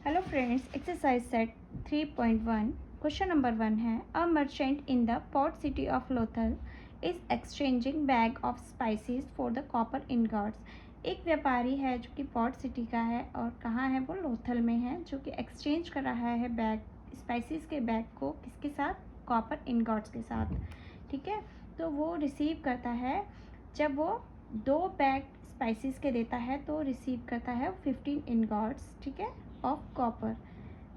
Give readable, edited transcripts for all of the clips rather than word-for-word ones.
Hello friends, exercise set 3.1 question number 1 है। A merchant in the port city of Lothal is exchanging bag of spices for the copper ingots. एक व्यापारी है जो कि port city का है और कहाँ है, वो लोथल में है, जो कि एक्सचेंज कर रहा है बैग, स्पाइसेस के बैग को किसके साथ, कॉपर इनगॉट्स के साथ। ठीक है, तो वो रिसीव करता है, जब वो 2 बैग स्पाइसेस के देता है तो रिसीव करता है 15 इनगॉट्स, ठीक है, ऑफ कॉपर।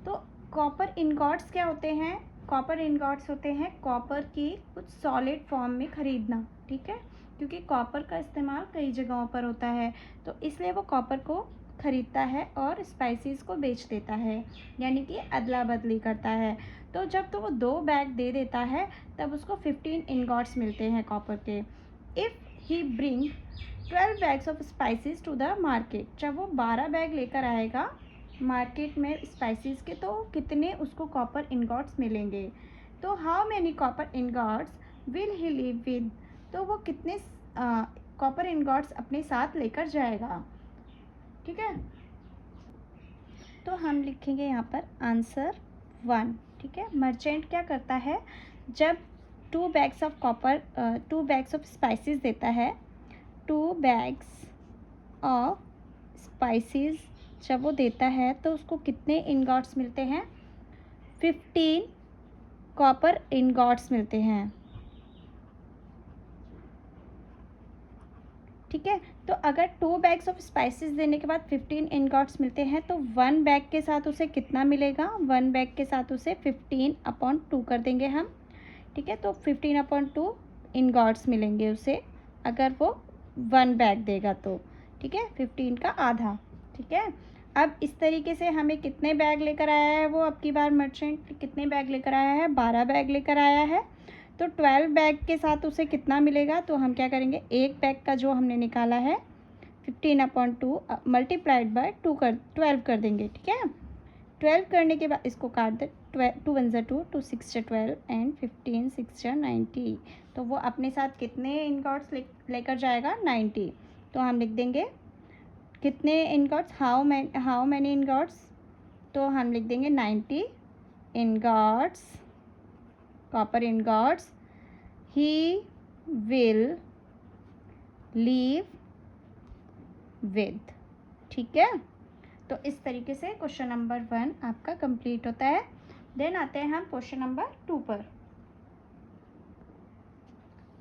तो कॉपर इनगॉट्स क्या होते हैं? कॉपर इनगॉट्स होते हैं कॉपर की कुछ सॉलिड फॉर्म में खरीदना, ठीक है, क्योंकि कॉपर का इस्तेमाल कई जगहों पर होता है, तो इसलिए वो कॉपर को खरीदता है और स्पाइसेस को बेच देता है, यानी कि अदला बदली करता है। तो जब तो वो 2 बैग दे देता है तब उसको 15 इनगॉट्स मिलते हैं कॉपर के। If he bring 12 bags of spices to the market, जब वो 12 बैग लेकर आएगा मार्केट में स्पाइसेस के, तो कितने उसको कॉपर इनगॉट्स मिलेंगे। तो how many copper ingots will he leave with, तो वो कितने कॉपर इनगॉट्स अपने साथ लेकर जाएगा। ठीक है, तो हम लिखेंगे यहाँ पर आंसर 1। ठीक है, मर्चेंट क्या करता है, जब 2 bags of copper 2 bags of spices देता है, 2 बैग्स ऑफ स्पाइसेस जब वो देता है तो उसको कितने इनगॉट्स मिलते हैं, 15 कॉपर इनगॉट्स मिलते हैं। ठीक है, तो अगर 2 बैग्स ऑफ स्पाइसेस देने के बाद 15 इनगॉट्स मिलते हैं तो 1 बैग के साथ उसे कितना मिलेगा, 1 बैग के साथ उसे 15/2 कर देंगे हम। ठीक है, तो 15/2 इनगॉट्स मिलेंगे उसे अगर वो 1 बैग देगा तो। ठीक है, 15 का आधा। ठीक है, अब इस तरीके से हमें कितने बैग लेकर आया है वो, अब की बार मर्चेंट कितने बैग लेकर आया है, 12 बैग लेकर आया है। तो 12 बैग के साथ उसे कितना मिलेगा, तो हम क्या करेंगे, एक बैग का जो हमने निकाला है 15/2 मल्टीप्लाइड बाय 12 कर देंगे। ठीक है, 12 करने के बाद इसको काट दे, 2 1 2, 2 6 12 एंड 15 6 90। तो वो अपने साथ कितने इनगॉट्स लेकर जाएगा, 90। तो हम लिख देंगे कितने इनगॉट्स, हाउ मैनी इनगॉट्स, तो हम लिख देंगे 90 ingots, copper ingots he will leave with. ठीक है, तो इस तरीके से क्वेश्चन नंबर 1 आपका कंप्लीट होता है। देन आते हैं हम क्वेश्चन नंबर 2 पर।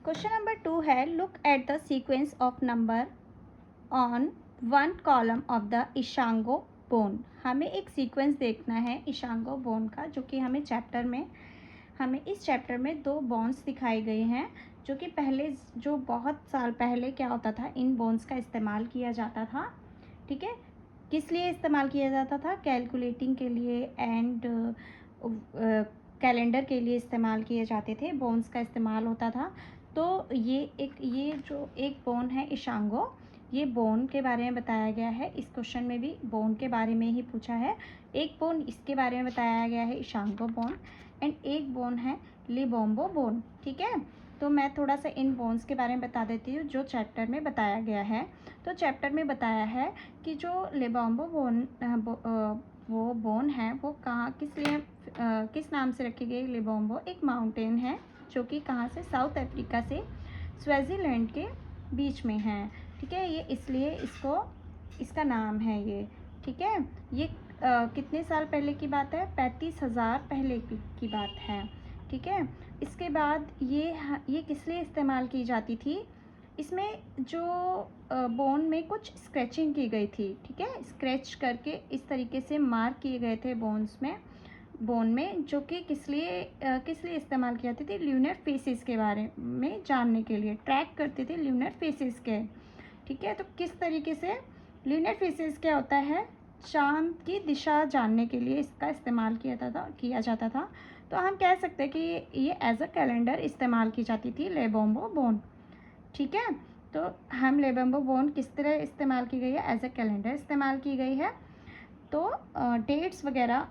क्वेश्चन नंबर 2 है, look at the sequence of number on 1 column of the Ishango bone. हमें एक सीक्वेंस देखना है इशांगो बोन का, जो कि हमें इस चैप्टर में 2 बोन्स दिखाए गए हैं, जो कि पहले, जो बहुत साल पहले क्या होता था, इन बोन्स का इस्तेमाल किया जाता था। ठीक है, किस लिए इस्तेमाल किया जाता था, कैलकुलेटिंग के लिए एंड कैलेंडर के लिए इस्तेमाल किए जाते थे, बोन्स का इस्तेमाल होता था। तो ये जो एक बोन है इशांगो, ये बोन के बारे में बताया गया है। इस क्वेश्चन में भी बोन के बारे में ही पूछा है। एक बोन इसके बारे में बताया गया है, इशांगो बोन, एंड एक बोन है लिबोम्बो बोन। ठीक है, तो मैं थोड़ा सा इन बोन्स के बारे में बता देती हूँ जो चैप्टर में बताया गया है। तो चैप्टर में बताया है कि जो लिबोम्बो बोन वो बोन है, वो कहाँ, किस नाम से रखी गई। लिबोम्बो एक माउंटेन है जो कि कहाँ से, साउथ अफ्रीका से स्विट्ज़रलैंड के बीच में है। ठीक है, ये इसलिए इसका नाम है ये। ठीक है, ये कितने साल पहले की बात है, 35,000 पहले की बात है। ठीक है, इसके बाद ये किस लिए इस्तेमाल की जाती थी, इसमें जो बोन में कुछ स्क्रैचिंग की गई थी। ठीक है, स्क्रैच करके इस तरीके से मार्क किए गए थे बोन में, जो कि किस लिए इस्तेमाल की जाती थी, ल्यूनर फेसेस के बारे में जानने के लिए, ट्रैक करते थे ल्यूनर फेसेस के। ठीक है, तो किस तरीके से ल्यूनर फेसेस क्या होता है, चांद की दिशा जानने के लिए इसका इस्तेमाल किया जाता था। तो हम कह सकते हैं कि ये एज अ कैलेंडर इस्तेमाल की जाती थी लेबोम्बो बोन। ठीक है, तो हम लेबोम्बो बोन किस तरह इस्तेमाल की गई है, एज अ कैलेंडर इस्तेमाल की गई है। तो डेट्स वगैरह,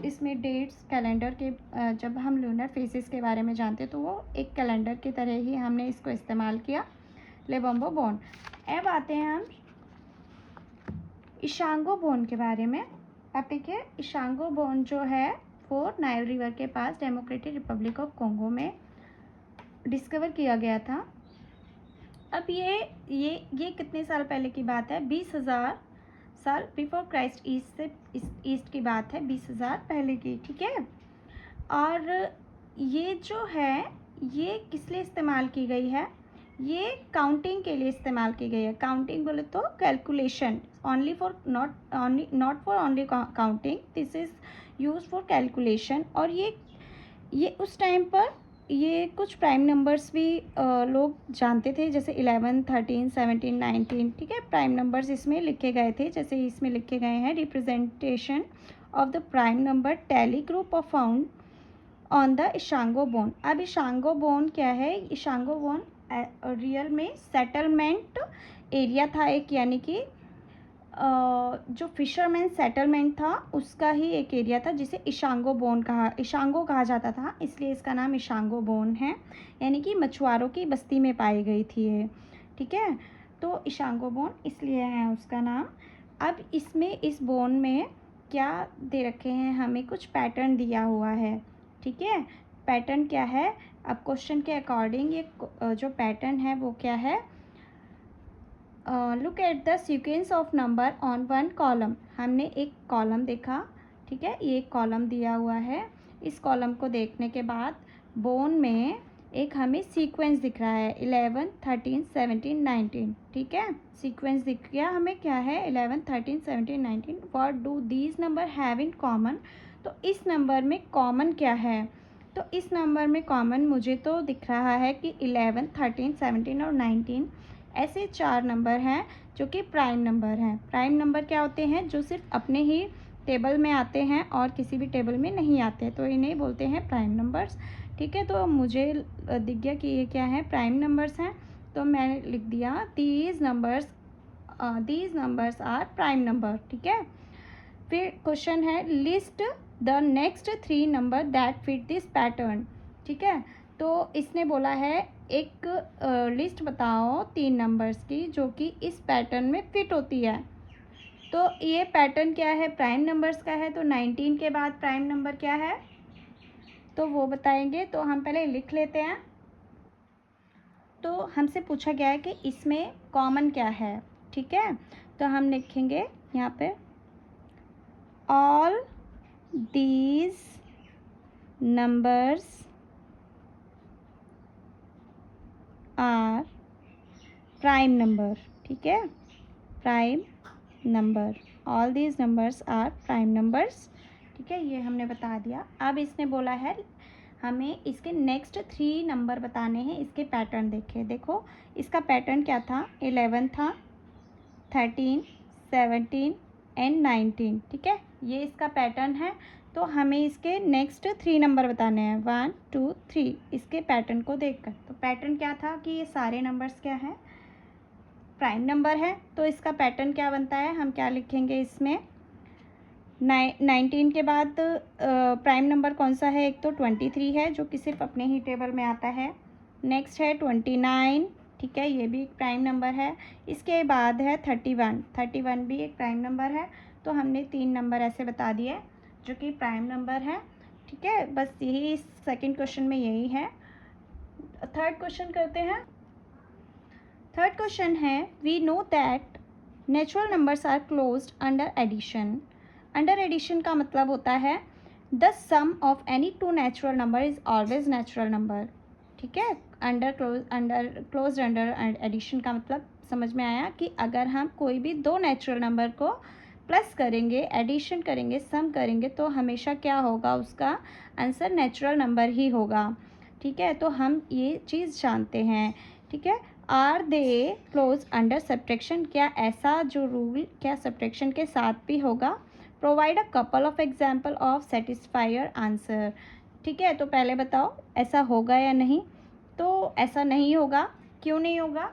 इसमें डेट्स कैलेंडर के, जब हम लूनर फेसेस के बारे में जानते तो वो एक कैलेंडर की तरह ही हमने इसको इस्तेमाल किया, लेबोम्बो बोन। अब आते हैं हम इशांगो बोन के बारे में। अब देखिए इशांगो बोन जो है वो नाइल रिवर के पास डेमोक्रेटिक रिपब्लिक ऑफ कॉन्गो में डिस्कवर किया गया था। अब ये कितने साल पहले की बात है? 20,000 साल बिफोर क्राइस्ट ईस्ट की बात है, 20,000 पहले की, ठीक है। और ये जो है ये किस लिए इस्तेमाल की गई है? ये काउंटिंग के लिए इस्तेमाल की गई है। काउंटिंग बोले तो calculation, only for not for only counting, this is use for calculation. और ये उस टाइम पर ये कुछ प्राइम नंबर्स भी लोग जानते थे, जैसे 11, 13, 17, 19, ठीक है। प्राइम नंबर्स इसमें लिखे गए थे, जैसे इसमें लिखे गए हैं representation of the prime number tally group of found on the Ishango bone. अब इशांगो बोन क्या है? इशांगो बोन रियल में सेटलमेंट एरिया था एक, यानी कि जो फिशरमैन सेटलमेंट था उसका ही एक एरिया था जिसे इशांगो कहा जाता था, इसलिए इसका नाम इशांगो बोन है। यानी कि मछुआरों की बस्ती में पाई गई थी ये, ठीक है। तो इशांगो बोन इसलिए है उसका नाम। अब इसमें इस बोन में क्या दे रखे हैं? हमें कुछ पैटर्न दिया हुआ है, ठीक है। पैटर्न क्या है? अब क्वेश्चन के अकॉर्डिंग ये जो पैटर्न है वो क्या है? Look at the sequence of number on one column. हमने एक कॉलम देखा, ठीक है, ये एक कॉलम दिया हुआ है। इस कॉलम को देखने के बाद बोन में एक हमें सीक्वेंस दिख रहा है 11, 13, 17, 19, ठीक है। सीक्वेंस दिख गया हमें, क्या है? 11, 13, 17, 19। What do these number have in common? तो इस नंबर में कॉमन क्या है? तो इस नंबर में कॉमन मुझे तो दिख रहा है कि 11, 13, 17 और 19 ऐसे 4 नंबर हैं जो कि प्राइम नंबर हैं। प्राइम नंबर क्या होते हैं? जो सिर्फ अपने ही टेबल में आते हैं और किसी भी टेबल में नहीं आते, तो इन्हें बोलते हैं प्राइम नंबर्स, ठीक है। तो मुझे दिख गया कि ये क्या है? प्राइम नंबर्स हैं, तो मैंने लिख दिया these numbers are prime number, ठीक है। फिर क्वेश्चन है list the next 3 number that fit this pattern, ठीक है। तो इसने बोला है एक लिस्ट बताओ 3 नंबर्स की जो कि इस पैटर्न में फिट होती है। तो ये पैटर्न क्या है? प्राइम नंबर्स का है, तो 19 के बाद प्राइम नंबर क्या है तो वो बताएंगे। तो हम पहले लिख लेते हैं। तो हमसे पूछा गया है कि इसमें कॉमन क्या है, ठीक है। तो हम लिखेंगे यहाँ पे all these numbers are prime number, ठीक है। Prime number, all these numbers are prime numbers, ठीक है। ये हमने बता दिया। अब इसने बोला है हमें इसके नेक्स्ट 3 नंबर बताने हैं, इसके पैटर्न देखो इसका पैटर्न क्या था? 11 था, 13, 17 एंड 19, ठीक है। ये इसका पैटर्न है। तो हमें इसके नेक्स्ट 3 नंबर बताने हैं, 1, 2, 3, इसके पैटर्न को देखकर। तो पैटर्न क्या था कि ये सारे नंबर्स क्या हैं? प्राइम नंबर है। तो इसका पैटर्न क्या बनता है? हम क्या लिखेंगे इसमें? 19 के बाद प्राइम नंबर कौन सा है? एक तो 23 है जो कि सिर्फ अपने ही टेबल में आता है। नेक्स्ट है 29, ठीक है, ये भी एक प्राइम नंबर है। इसके बाद है 31 भी एक प्राइम नंबर है। तो हमने 3 नंबर ऐसे बता दिए जो कि प्राइम नंबर है, ठीक है। बस यही सेकंड क्वेश्चन में यही है। थर्ड क्वेश्चन करते हैं। थर्ड क्वेश्चन है we know that natural numbers are closed under addition. Under addition का मतलब होता है the sum of any 2 natural number is always natural number, ठीक है। क्लोज्ड अंडर एडिशन का मतलब समझ में आया कि अगर हम कोई भी 2 नेचुरल नंबर को प्लस करेंगे, एडिशन करेंगे, सम करेंगे तो हमेशा क्या होगा? उसका आंसर नेचुरल नंबर ही होगा, ठीक है। तो हम ये चीज़ जानते हैं, ठीक है। Are they close under subtraction? क्या ऐसा जो रूल क्या सब्ट्रैक्शन के साथ भी होगा? Provide a couple of example of satisfier answer, ठीक है। तो पहले बताओ ऐसा होगा या नहीं? तो ऐसा नहीं होगा। क्यों नहीं होगा?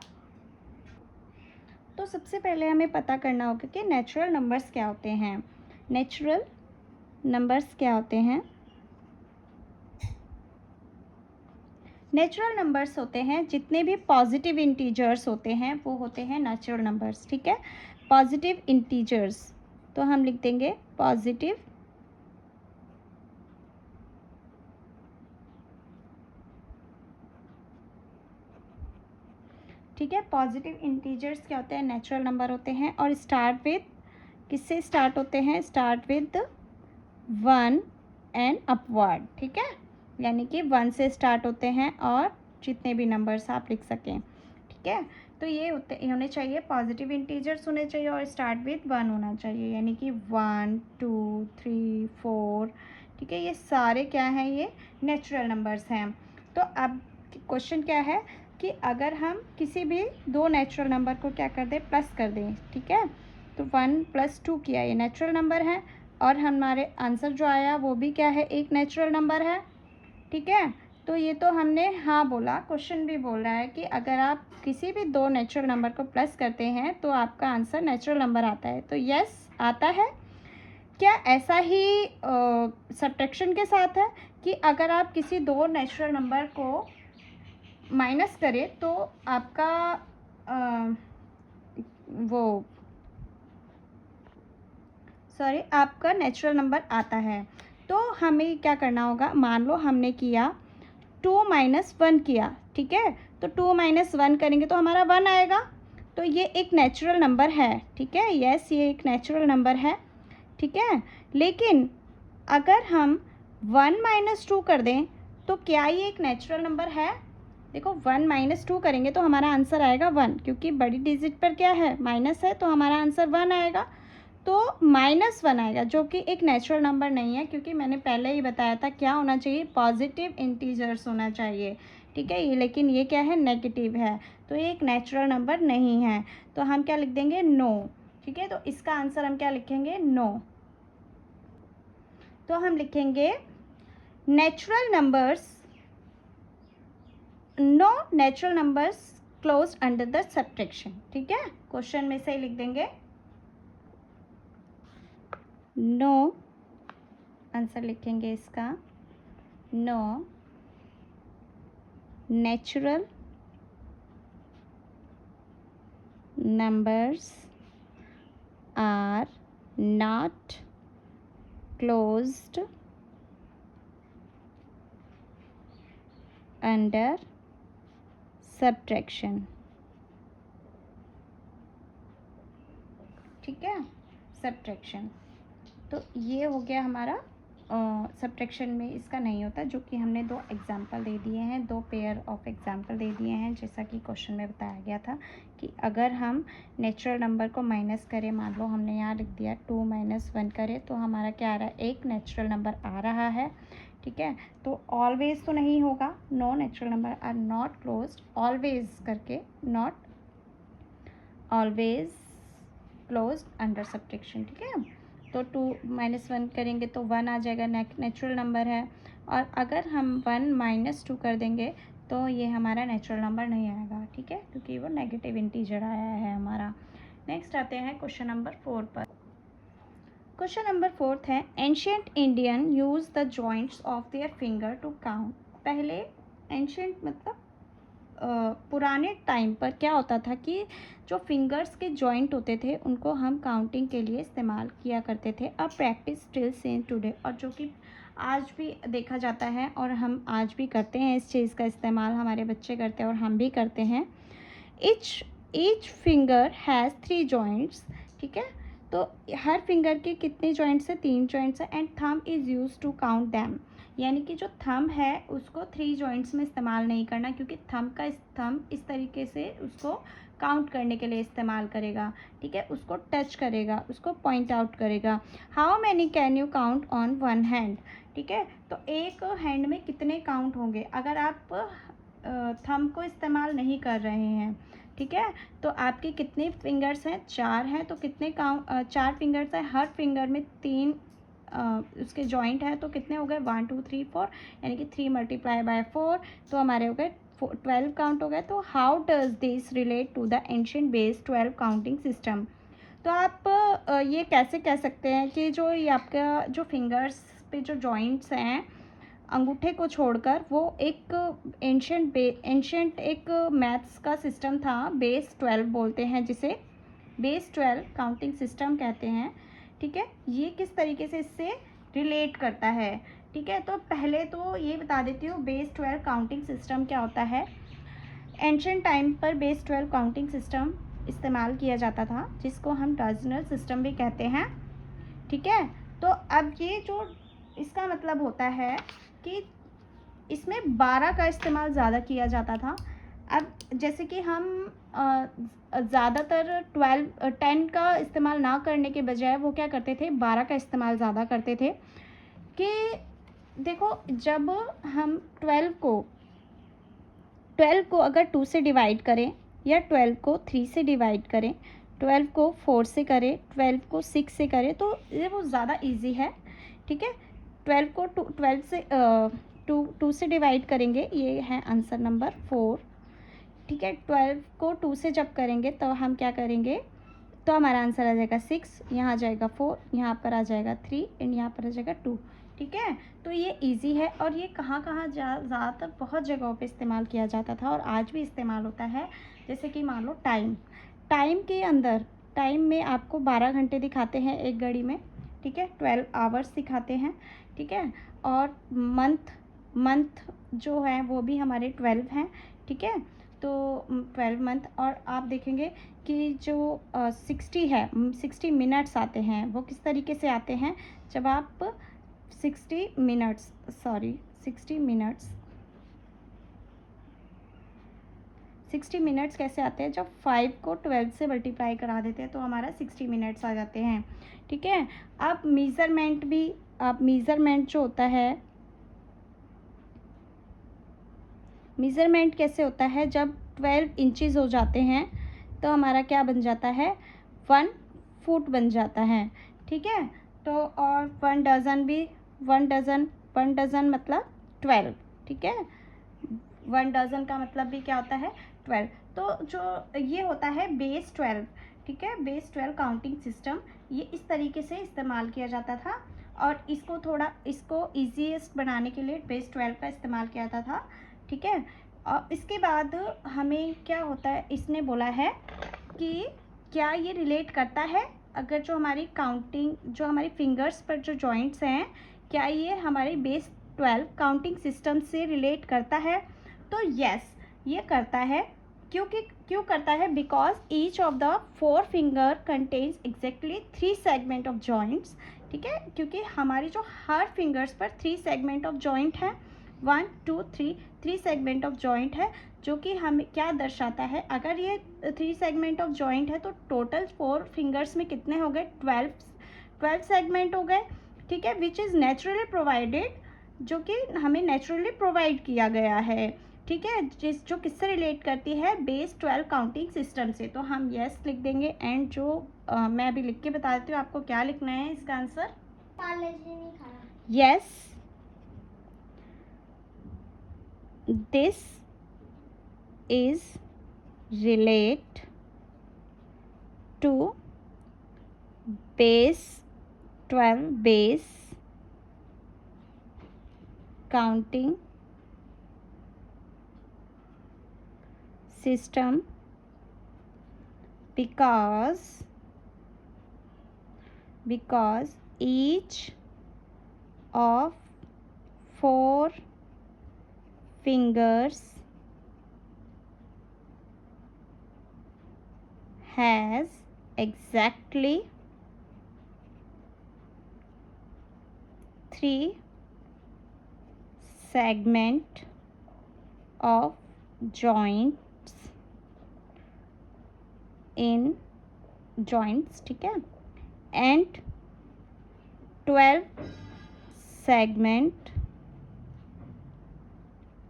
तो सबसे पहले हमें पता करना होगा कि नेचुरल नंबर्स क्या होते हैं। नेचुरल नंबर्स क्या होते हैं? नेचुरल नंबर्स होते हैं जितने भी पॉजिटिव इंटीजर्स होते हैं वो होते हैं नेचुरल नंबर्स, ठीक है। पॉजिटिव इंटीजर्स, तो हम लिख देंगे पॉजिटिव ठीक है। पॉजिटिव इंटीजर्स क्या होते हैं, नेचुरल नंबर होते हैं और स्टार्ट विद, किससे स्टार्ट होते हैं, स्टार्ट विद 1 एंड अपवर्ड, ठीक है, यानी कि 1 से स्टार्ट होते हैं और जितने भी नंबर्स आप लिख सकें, ठीक है। तो ये होने चाहिए, पॉजिटिव इंटीजर्स होने चाहिए और स्टार्ट विद 1 होना चाहिए, यानी कि 1 2 3 4, ठीक है। ये सारे क्या हैं, ये नेचुरल नंबर्स हैं। तो अब क्वेश्चन क्या है कि अगर हम किसी भी दो नेचुरल नंबर को क्या कर दें, प्लस कर दें, ठीक है। तो 1 + 2 किया, ये नेचुरल नंबर है और हमारे आंसर जो आया वो भी क्या है, एक नेचुरल नंबर है, ठीक है। तो ये तो हमने हाँ बोला, क्वेश्चन भी बोल रहा है कि अगर आप किसी भी दो नेचुरल नंबर को प्लस करते हैं तो आपका आंसर नेचुरल नंबर आता है। तो यस आता है। क्या ऐसा ही सब्ट्रैक्शन के साथ है कि अगर आप किसी दो नेचुरल नंबर को माइनस करें तो आपका आपका नेचुरल नंबर आता है। तो हमें क्या करना होगा, मान लो हमने किया 2 - 1 किया, ठीक है। तो 2 - 1 करेंगे तो हमारा 1 आएगा। तो ये एक नेचुरल नंबर है, ठीक है, यस ये एक नेचुरल नंबर है, ठीक है। लेकिन अगर हम 1 - 2 कर दें तो क्या ये एक नेचुरल नंबर है? देखो 1 - 2 करेंगे तो हमारा आंसर आएगा 1, क्योंकि बड़ी डिजिट पर क्या है, माइनस है, तो हमारा आंसर 1 आएगा। तो -1 आएगा, जो कि एक नेचुरल नंबर नहीं है, क्योंकि मैंने पहले ही बताया था क्या होना चाहिए, पॉजिटिव इंटीजर्स होना चाहिए, ठीक है। ये लेकिन ये क्या है, नेगेटिव है, तो ये एक नेचुरल नंबर नहीं है। तो हम क्या लिख देंगे, नो, ठीक है। तो इसका आंसर हम क्या लिखेंगे, नो। तो हम लिखेंगे natural numbers, no natural numbers close under the subtraction, ठीक है। क्वेश्चन में से ही लिख देंगे नो, आंसर लिखेंगे इसका, no natural numbers are not closed under subtraction, ठीक है, सब्ट्रैक्शन। तो ये हो गया हमारा सब्ट्रैक्शन में इसका नहीं होता, जो कि हमने दो एग्जाम्पल दे दिए हैं, दो पेयर ऑफ एग्जाम्पल दे दिए हैं, जैसा कि क्वेश्चन में बताया गया था कि अगर हम नेचुरल नंबर को माइनस करें, मान लो हमने यहाँ लिख दिया 2 - 1 करें तो हमारा क्या आ रहा है, एक नेचुरल नंबर आ रहा है, ठीक है। तो ऑलवेज तो नहीं होगा, no natural number are not closed, always करके, not always closed under subtraction, ठीक है। तो 2 - 1 करेंगे तो 1 आ जाएगा, नेचुरल नंबर है। और अगर हम 1 - 2 कर देंगे तो ये हमारा नेचुरल नंबर नहीं आएगा, ठीक है, क्योंकि वो नेगेटिव इंटीजर आया है हमारा। नेक्स्ट आते हैं क्वेश्चन नंबर 4 पर। क्वेश्चन नंबर 4 है, ancient Indian use the joints of their finger to count. पहले एंशियंट मतलब पुराने टाइम पर क्या होता था कि जो फिंगर्स के जॉइंट होते थे उनको हम काउंटिंग के लिए इस्तेमाल किया करते थे। अब प्रैक्टिस स्टिल सेम टुडे, और जो कि आज भी देखा जाता है और हम आज भी करते हैं इस चीज़ का इस्तेमाल, हमारे बच्चे करते हैं और हम भी करते हैं। ईच फिंगर हैज़ 3 जॉइंट्स, ठीक है। तो हर फिंगर के कितने जॉइंट्स हैं, 3 जॉइंट्स हैं। And thumb is use to count them, यानी कि जो थंब है उसको 3 जॉइंट्स में इस्तेमाल नहीं करना, क्योंकि थंब इस तरीके से उसको काउंट करने के लिए इस्तेमाल करेगा, ठीक है, उसको टच करेगा, उसको पॉइंट आउट करेगा। How many can you count on one hand, ठीक है। तो एक हैंड में कितने काउंट होंगे अगर आप थंब को इस्तेमाल नहीं कर रहे हैं, ठीक है। तो आपके कितने फिंगर्स हैं, 4 हैं, तो कितने 4 फिंगर्स हैं, हर फिंगर में 3 उसके जॉइंट है, तो कितने हो गए, 1 2 3 4, यानी कि 3 × 4, तो हमारे हो गए 12 काउंट हो गए। तो how does this relate to the ancient base 12 counting system. तो आप ये कैसे कह सकते हैं कि जो ये आपका जो फिंगर्स पे जो जॉइंट्स हैं अंगूठे को छोड़कर, वो एक एंशिएंट एक मैथ्स का सिस्टम था, बेस 12 बोलते हैं जिसे, बेस 12 काउंटिंग सिस्टम कहते हैं, ठीक है, ये किस तरीके से इससे रिलेट करता है। ठीक है, तो पहले तो ये बता देती हूँ बेस 12 काउंटिंग सिस्टम क्या होता है। एंशिएंट टाइम पर बेस 12 काउंटिंग सिस्टम इस्तेमाल किया जाता था, जिसको हम डेसिमल सिस्टम भी कहते हैं। ठीक है, तो अब ये जो इसका मतलब होता है कि इसमें 12 का इस्तेमाल ज़्यादा किया जाता था। अब जैसे कि हम ज़्यादातर 10 का इस्तेमाल ना करने के बजाय वो क्या करते थे, 12 का इस्तेमाल ज़्यादा करते थे। कि देखो, जब हम 12 को अगर 2 से डिवाइड करें, या 12 को 3 से डिवाइड करें, 12 को 4 से करें, 12 को 6 से करें, तो ये वो ज़्यादा इजी है। ठीक है, 12 को 12 से 2 से डिवाइड करेंगे, ये है आंसर नंबर 4। ठीक है, 12 को 2 से जब करेंगे तो हम क्या करेंगे, तो हमारा आंसर आ जाएगा 6, यहाँ आ जाएगा 4, यहाँ पर आ जाएगा 3 एंड यहाँ पर आ जाएगा 2। ठीक है, तो ये इजी है और ये कहाँ कहाँ ज़्यादातर बहुत जगहों पे इस्तेमाल किया जाता था और आज भी इस्तेमाल होता है। जैसे कि मान लो टाइम के अंदर, टाइम में आपको 12 घंटे दिखाते हैं एक घड़ी में। ठीक है, 12 आवर्स दिखाते हैं। ठीक है, और मंथ जो है वो भी हमारे 12 हैं। ठीक है, तो 12 मंथ। और आप देखेंगे कि जो 60 मिनट्स आते हैं वो किस तरीके से आते हैं, जब आप 60 मिनट्स कैसे आते हैं, जब 5 को 12 से मल्टीप्लाई करा देते हैं तो हमारा 60 मिनट्स आ जाते हैं। ठीक है, अब मीज़रमेंट जो होता है, मीज़रमेंट कैसे होता है, जब 12 इंचज़ हो जाते हैं तो हमारा क्या बन जाता है, 1 फुट बन जाता है। ठीक है, तो और 1 डज़न मतलब 12। ठीक है, 1 डज़न का मतलब भी क्या होता है, 12। तो जो ये होता है बेस 12। ठीक है, बेस 12 काउंटिंग सिस्टम, ये इस तरीके से इस्तेमाल किया जाता था और इसको ईजीएस्ट बनाने के लिए बेस 12 का इस्तेमाल किया जाता था। ठीक है, और इसके बाद हमें क्या होता है, इसने बोला है कि क्या ये रिलेट करता है, अगर जो हमारी फिंगर्स पर जो जॉइंट्स हैं, क्या ये हमारे बेस 12 काउंटिंग सिस्टम से रिलेट करता है। तो यस, ये करता है। क्यों करता है, because each of the 4 finger contains exactly 3 segment of joints. ठीक है, क्योंकि हमारी जो हर फिंगर्स पर 3 सेगमेंट ऑफ जॉइंट है, 1 2 3 सेगमेंट ऑफ जॉइंट है, जो कि हमें क्या दर्शाता है, अगर ये 3 सेगमेंट ऑफ जॉइंट है तो टोटल 4 फिंगर्स में कितने हो गए, 12 सेगमेंट हो गए। ठीक है, विच इज़ नेचुरली प्रोवाइडेड, जो कि हमें नेचुरली प्रोवाइड किया गया है। ठीक है, जो किससे रिलेट करती है, बेस 12 काउंटिंग सिस्टम से। तो हम यस लिख देंगे एंड जो मैं अभी लिख के बता देती हूँ आपको क्या लिखना है इसका answer. Yes, this is relate to base 12 counting system because each of 4 fingers has exactly 3 segment of joints in joints. ठीक है, and 12 segment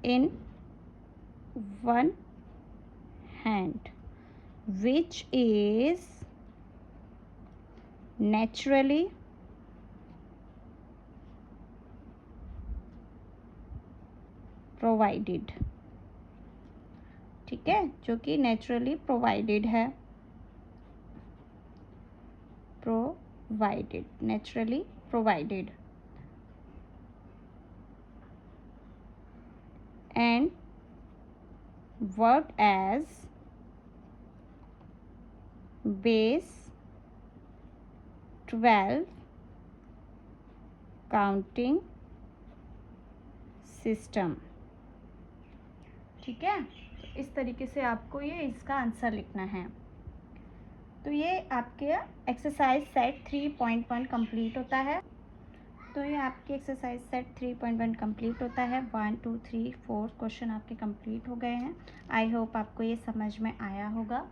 in one hand, which is naturally provided। ठीक है, जो कि नेचुरली प्रोवाइडेड है, naturally provided. and work as base 12 counting system. ठीक है, इस तरीके से आपको ये इसका आंसर लिखना है। तो ये आपके एक्सरसाइज सेट 3.1 कंप्लीट होता है। तो ये आपकी एक्सरसाइज सेट 3.1 कंप्लीट होता है। 1 2 3 4 क्वेश्चन आपके कंप्लीट हो गए हैं। आई होप आपको ये समझ में आया होगा।